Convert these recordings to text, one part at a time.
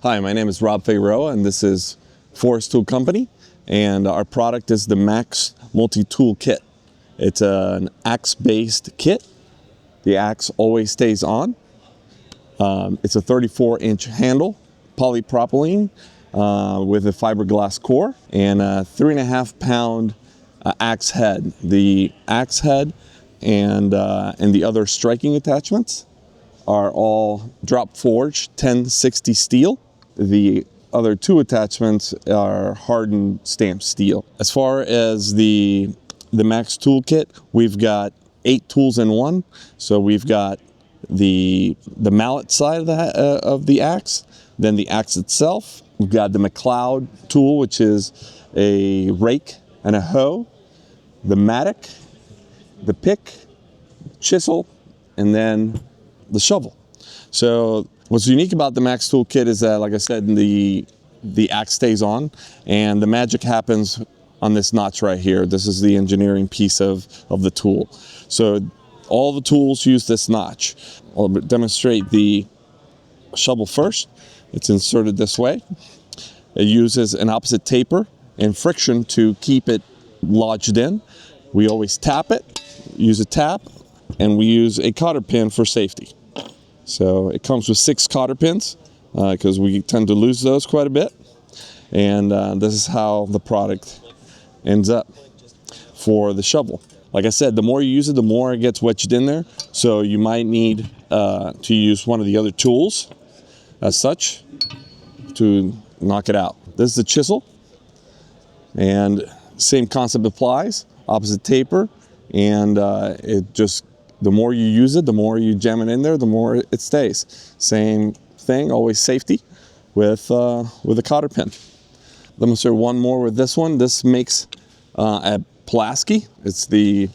Hi, my name is Rob Figueroa and this is Forrest Tool Company, and our product is the Max Multi-Tool Kit. It's an axe-based kit. The axe always stays on. It's a 34-inch handle, polypropylene with a fiberglass core, and a 3.5-pound axe head. The axe head and the other striking attachments are all drop forged 1060 steel. The other two attachments are hardened stamped steel. As far as the Max tool kit, we've got 8 tools in one. So we've got the mallet side of the axe, then the axe itself. We've got the Mloud tool, which is a rake and a hoe, the Mattock, the pick, chisel, and then the shovel. So what's unique about the Max tool kit is that, like I said, the axe stays on, and the magic happens on this notch right here. This is the engineering piece of the tool. So all the tools use this notch. I'll demonstrate the shovel first. It's inserted this way. It uses an opposite taper and friction to keep it lodged in. We always tap it, use a tap, and we use a cotter pin for safety. So it comes with 6 cotter pins because we tend to lose those quite a bit. And this is how the product ends up for the shovel. Like I said, the more you use it, the more it gets wedged in there. So you might need to use one of the other tools as such to knock it out. This is the chisel, and same concept applies. Opposite taper, and the more you use it, the more you jam it in there, the more it stays. Same thing, always safety with a cotter pin. Let me start one more with this one. This makes a Pulaski. It's the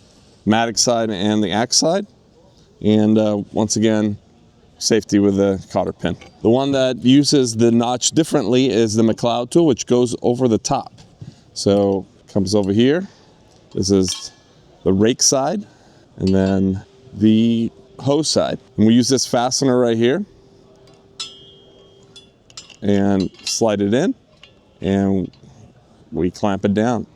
Mattock side and the axe side. And once again, safety with the cotter pin. The one that uses the notch differently is the Mloud tool, which goes over the top. So comes over here. This is the rake side, and then the hoe side. And we use this fastener right here and slide it in, and we clamp it down.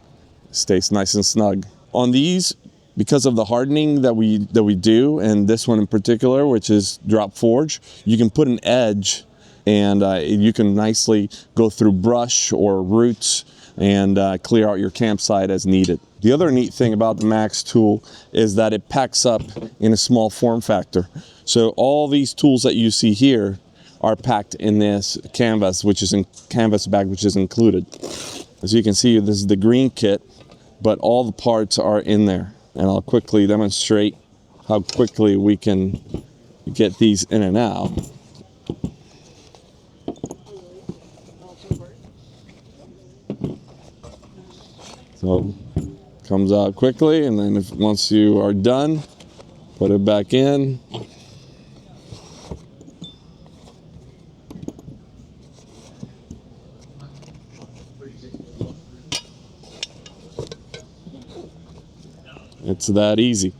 It stays nice and snug. On these, because of the hardening that we do, and this one in particular, which is drop forge, you can put an edge, and you can nicely go through brush or roots and clear out your campsite as needed. The other neat thing about the Max tool is that it packs up in a small form factor. So all these tools that you see here are packed in this canvas bag, which is included. As you can see, this is the green kit, but all the parts are in there. And I'll quickly demonstrate how quickly we can get these in and out. So comes out quickly, and then once you are done, put it back in. It's that easy.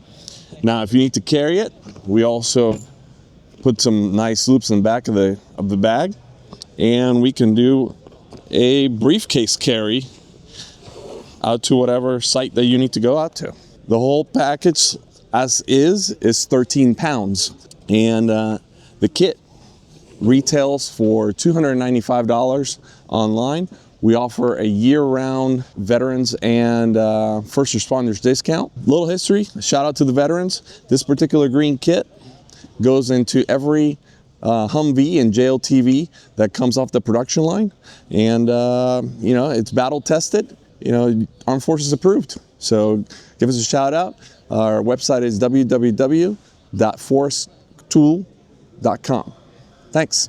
Now, if you need to carry it, we also put some nice loops in the back of the bag, and we can do a briefcase carry out to whatever site that you need to go out to. The whole package as is 13 pounds, and the kit retails for $295 online. We offer a year-round veterans and first responders discount. Little history, shout out to the veterans. This particular green kit goes into every Humvee and JLTV that comes off the production line, and it's battle tested. Armed Forces approved. So give us a shout out. Our website is www.foresttool.com. Thanks.